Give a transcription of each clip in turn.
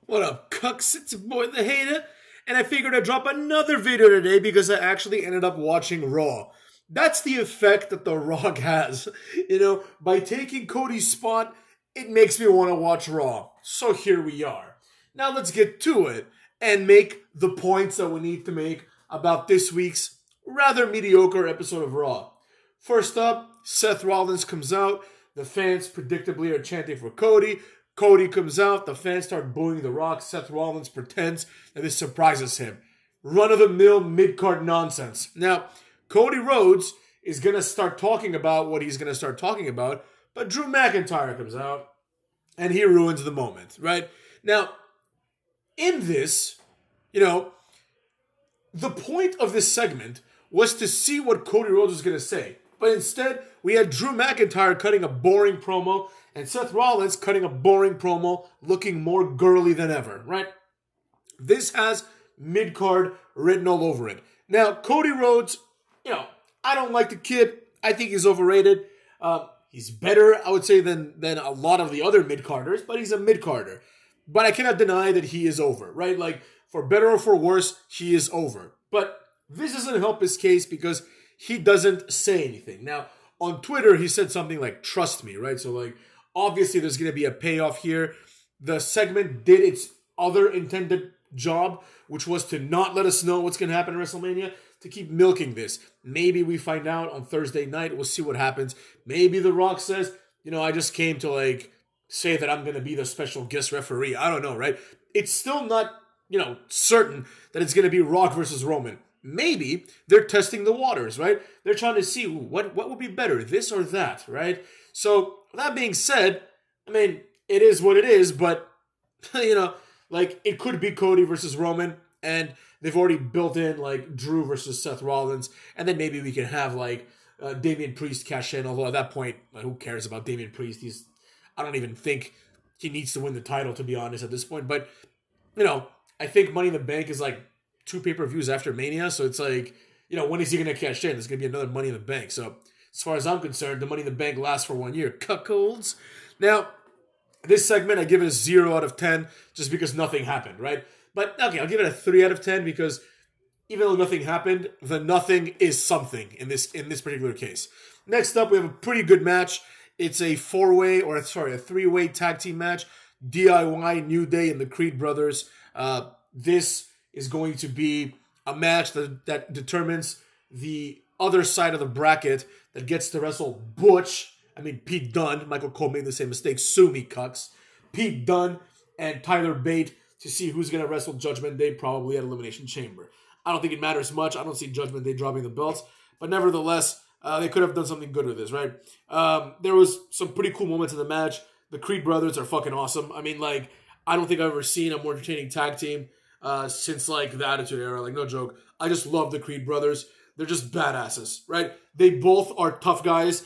What up, cucks? It's your boy the Hater, and I figured I'd drop another video today because I actually ended up watching Raw. That's the effect that The Rock has. By taking Cody's spot, it makes me want to watch Raw. So here we are. Now let's get to it and make the points that we need to make about this week's rather mediocre episode of Raw. First up, Seth Rollins comes out. The fans predictably are chanting for Cody. Cody comes out, the fans start booing The Rock. Seth Rollins pretends that this surprises him. Run-of-the-mill mid-card nonsense. Now, Cody Rhodes is going to start talking about what he's going to start talking about, but Drew McIntyre comes out, and he ruins the moment, right? Now, in this, the point of this segment was to see what Cody Rhodes was going to say. But instead, we had Drew McIntyre cutting a boring promo and Seth Rollins cutting a boring promo looking more girly than ever, right? This has mid-card written all over it. Now, Cody Rhodes, I don't like the kid. I think he's overrated. He's better, I would say, than a lot of the other mid-carders, but he's a mid-carder. But I cannot deny that he is over, right? Like, for better or for worse, he is over. But this doesn't help his case because he doesn't say anything. Now, on Twitter, he said something like, trust me, right? So, like, obviously there's going to be a payoff here. The segment did its other intended job, which was to not let us know what's going to happen at WrestleMania, to keep milking this. Maybe we find out on Thursday night. We'll see what happens. Maybe The Rock says, I just came to, say that I'm going to be the special guest referee. I don't know, right? It's still not, certain that it's going to be Rock versus Roman. Maybe they're testing the waters, right? They're trying to see what would be better, this or that, right? So, that being said, it is what it is, but, it could be Cody versus Roman, and they've already built in, Drew versus Seth Rollins, and then maybe we can have, Damian Priest cash in, although at that point, who cares about Damian Priest? I don't even think he needs to win the title, to be honest, at this point, but, I think Money in the Bank is, 2 pay-per-views after Mania, so it's when is he going to cash in? There's going to be another Money in the Bank, so as far as I'm concerned, the Money in the Bank lasts for 1 year. Cuckolds. Now, this segment, I give it a 0 out of 10 just because nothing happened, right? But, okay, I'll give it a 3 out of 10 because even though nothing happened, the nothing is something in this particular case. Next up, we have a pretty good match. It's a 3-way tag team match. DIY, New Day, and the Creed Brothers. This is going to be a match that determines the other side of the bracket that gets to wrestle Pete Dunne. Michael Cole made the same mistake. Sue me, cucks. Pete Dunne and Tyler Bate to see who's going to wrestle Judgment Day, probably at Elimination Chamber. I don't think it matters much. I don't see Judgment Day dropping the belts. But nevertheless, they could have done something good with this, right? There was some pretty cool moments in the match. The Creed Brothers are fucking awesome. I don't think I've ever seen a more entertaining tag team since, the Attitude Era. No joke. I just love the Creed Brothers. They're just badasses, right? They both are tough guys.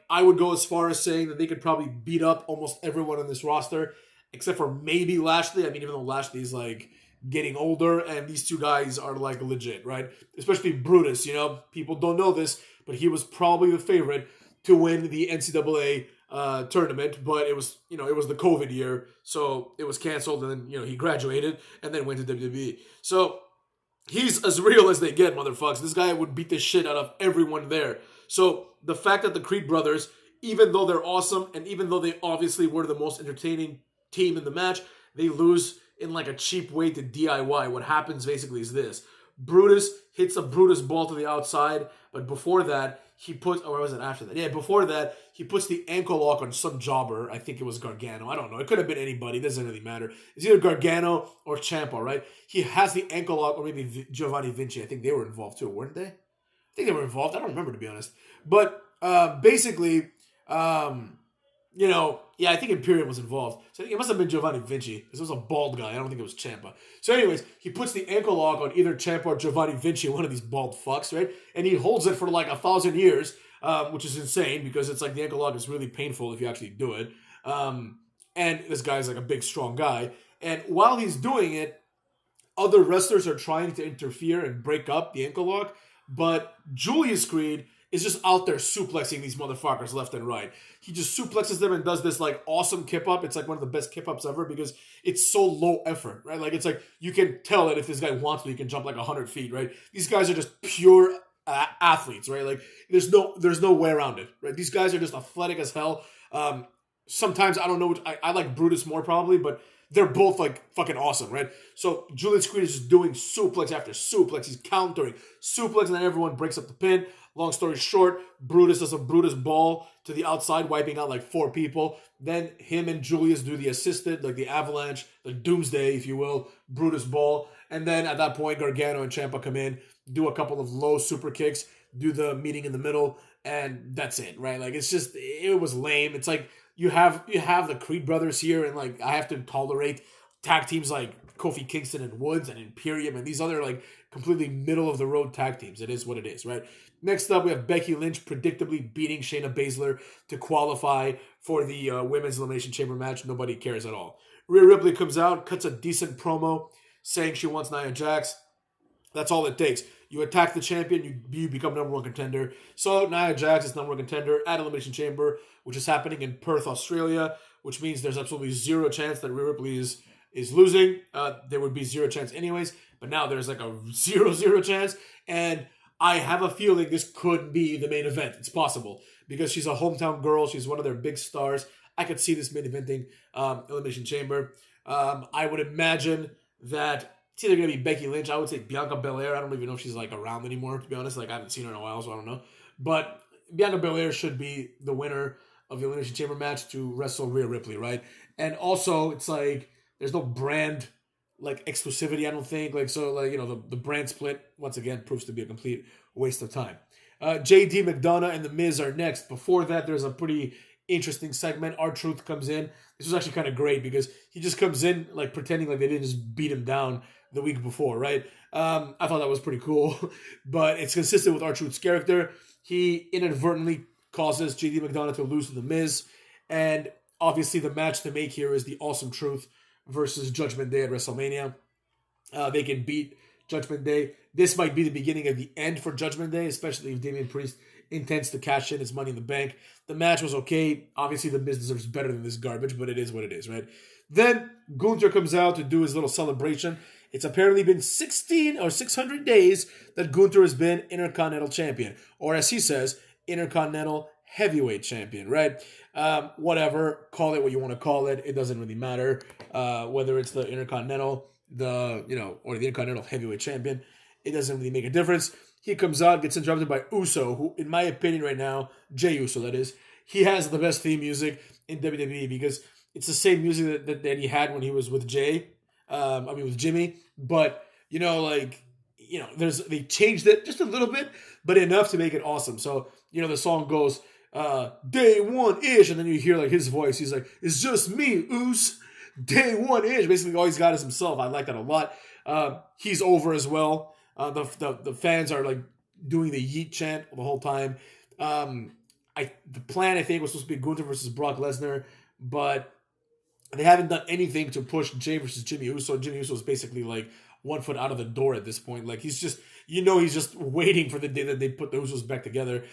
I would go as far as saying that they could probably beat up almost everyone on this roster, except for maybe Lashley. Even though Lashley's, getting older, and these two guys are, legit, right? Especially Brutus, People don't know this, but he was probably the favorite to win the NCAA tournament, but it was the COVID year, so it was canceled, and then, he graduated, and then went to WWE. So, he's as real as they get, motherfuckers. This guy would beat the shit out of everyone there. So, the fact that the Creed Brothers, even though they're awesome, and even though they obviously were the most entertaining team in the match, they lose in a cheap way to DIY. What happens basically is this. Brutus hits a Brutus ball to the outside, but before that, after that? Yeah, before that, he puts the ankle lock on some jobber. I think it was Gargano. I don't know. It could have been anybody. It doesn't really matter. It's either Gargano or Ciampa, right? He has the ankle lock, or maybe Giovanni Vinci. I think they were involved too, weren't they? I think they were involved. I don't remember, to be honest. But basically, I think Imperium was involved. So it must have been Giovanni Vinci. This was a bald guy. I don't think it was Ciampa. So anyways, he puts the ankle lock on either Ciampa or Giovanni Vinci, one of these bald fucks, right? And he holds it for 1,000 years, which is insane because it's the ankle lock is really painful if you actually do it. And this guy's a big, strong guy. And while he's doing it, other wrestlers are trying to interfere and break up the ankle lock. But Julius Creed is just out there suplexing these motherfuckers left and right. He just suplexes them and does this like awesome kip up. It's like one of the best kip ups ever because it's so low effort, right? Like it's like you can tell that if this guy wants to, he can jump like 100 feet, right? These guys are just pure athletes, right? Like there's no way around it, right? These guys are just athletic as hell. Sometimes I don't know. I like Brutus more probably, but they're both like fucking awesome, right? So Julius Creed is just doing suplex after suplex. He's countering suplex, and then everyone breaks up the pin. Long story short, Brutus does a Brutus ball to the outside, wiping out like 4 people. Then him and Julius do the assisted, like the avalanche, the doomsday, if you will, Brutus ball. And then at that point, Gargano and Ciampa come in, do a couple of low super kicks, do the meeting in the middle, and that's it, right? Like it's just, it was lame. It's like you have the Creed brothers here, and like I have to tolerate tag teams like Kofi Kingston and Woods and Imperium and these other like completely middle of the road tag teams. It is what it is, right? Next up, we have Becky Lynch predictably beating Shayna Baszler to qualify for the Women's Elimination Chamber match. Nobody cares at all. Rhea Ripley comes out, cuts a decent promo saying she wants Nia Jax. That's all it takes. You attack the champion, you become number 1 contender. So Nia Jax is number 1 contender at Elimination Chamber, which is happening in Perth, Australia, which means there's absolutely zero chance that Rhea Ripley is losing. There would be zero chance anyways, but now there's like a zero chance, and I have a feeling this could be the main event. It's possible because she's a hometown girl. She's one of their big stars. I could see this main eventing Elimination Chamber. I would imagine that it's either going to be Becky Lynch. I would say Bianca Belair. I don't even know if she's like around anymore, to be honest. Like I haven't seen her in a while, so I don't know. But Bianca Belair should be the winner of the Elimination Chamber match to wrestle Rhea Ripley, right? And also, it's like there's no brand like exclusivity, I don't think. Like so, like you know, the brand split once again proves to be a complete waste of time. JD McDonough and The Miz are next. Before that, there's a pretty interesting segment. R-Truth comes in. This was actually kind of great because he just comes in like pretending like they didn't just beat him down the week before, right? I thought that was pretty cool, but it's consistent with R-Truth's character. He inadvertently causes JD McDonough to lose to The Miz, and obviously the match to make here is the Awesome Truth versus Judgment Day at WrestleMania. They can beat Judgment Day. This might be the beginning of the end for Judgment Day, especially if Damian Priest intends to cash in his Money in the Bank. The match was okay. Obviously, The Miz deserves better than this garbage, but it is what it is, right? Then Gunther comes out to do his little celebration. It's apparently been 16 or 600 days that Gunther has been Intercontinental Champion, or as he says, Intercontinental Heavyweight Champion, right? Whatever, call it what you want to call it. It doesn't really matter whether it's the Intercontinental, or the Intercontinental Heavyweight Champion. It doesn't really make a difference. He comes out, gets interrupted by Uso, who, in my opinion right now, Jey Uso that is, he has the best theme music in WWE because it's the same music that he had when he was with with Jimmy. But, they changed it just a little bit, but enough to make it awesome. So, the song goes, day one-ish, and then you hear like his voice. He's like, it's just me, Oos. Day one-ish. Basically, all he's got is himself. I like that a lot. He's over as well. The fans are like doing the yeet chant the whole time. The plan I think was supposed to be Gunther versus Brock Lesnar, but they haven't done anything to push Jey versus Jimmy Uso. Jimmy Uso is basically like 1 foot out of the door at this point. Like he's just waiting for the day that they put the Usos back together.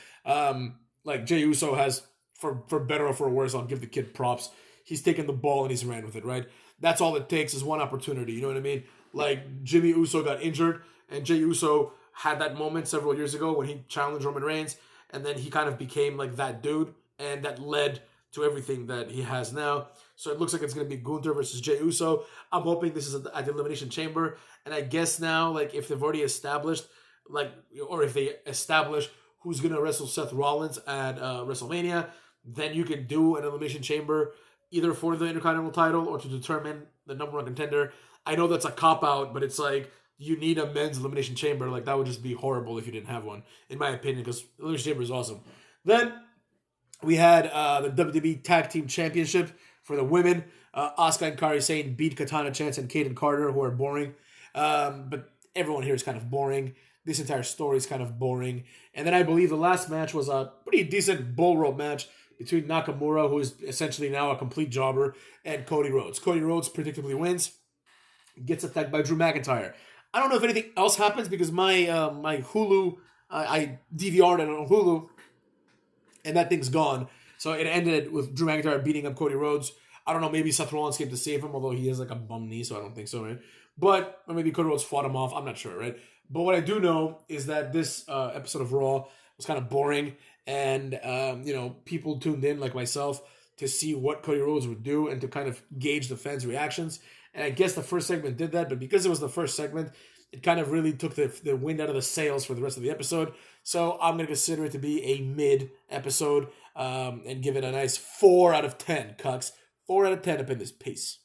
Like Jey Uso has, for better or for worse, I'll give the kid props. He's taken the ball and he's ran with it, right? That's all it takes is one opportunity. You know what I mean? Like Jimmy Uso got injured, and Jey Uso had that moment several years ago when he challenged Roman Reigns, and then he kind of became like that dude, and that led to everything that he has now. So it looks like it's going to be Gunther versus Jey Uso. I'm hoping this is at the Elimination Chamber, and I guess now, like, if they've already established, or if they establish who's going to wrestle Seth Rollins at WrestleMania, then you can do an Elimination Chamber either for the Intercontinental title or to determine the number 1 contender. I know that's a cop-out, but it's like, you need a men's Elimination Chamber. Like, that would just be horrible if you didn't have one, in my opinion, because Elimination Chamber is awesome. Then we had the WWE Tag Team Championship for the women. Asuka and Kairi Sane beat Katana Chance and Kaden Carter, who are boring. But everyone here is kind of boring. This entire story is kind of boring. And then I believe the last match was a pretty decent bull rope match between Nakamura, who is essentially now a complete jobber, and Cody Rhodes. Cody Rhodes predictably wins, gets attacked by Drew McIntyre. I don't know if anything else happens because my Hulu, I DVR'd it on Hulu, and that thing's gone. So it ended with Drew McIntyre beating up Cody Rhodes. I don't know, maybe Seth Rollins came to save him, although he has like a bum knee, so I don't think so, right? But or maybe Cody Rhodes fought him off. I'm not sure, right? But what I do know is that this episode of Raw was kind of boring, and people tuned in like myself to see what Cody Rhodes would do and to kind of gauge the fans' reactions. And I guess the first segment did that, but because it was the first segment, it kind of really took the wind out of the sails for the rest of the episode. So I'm going to consider it to be a mid episode and give it a nice 4 out of 10, Cucks. 4 out of 10 up in this piece.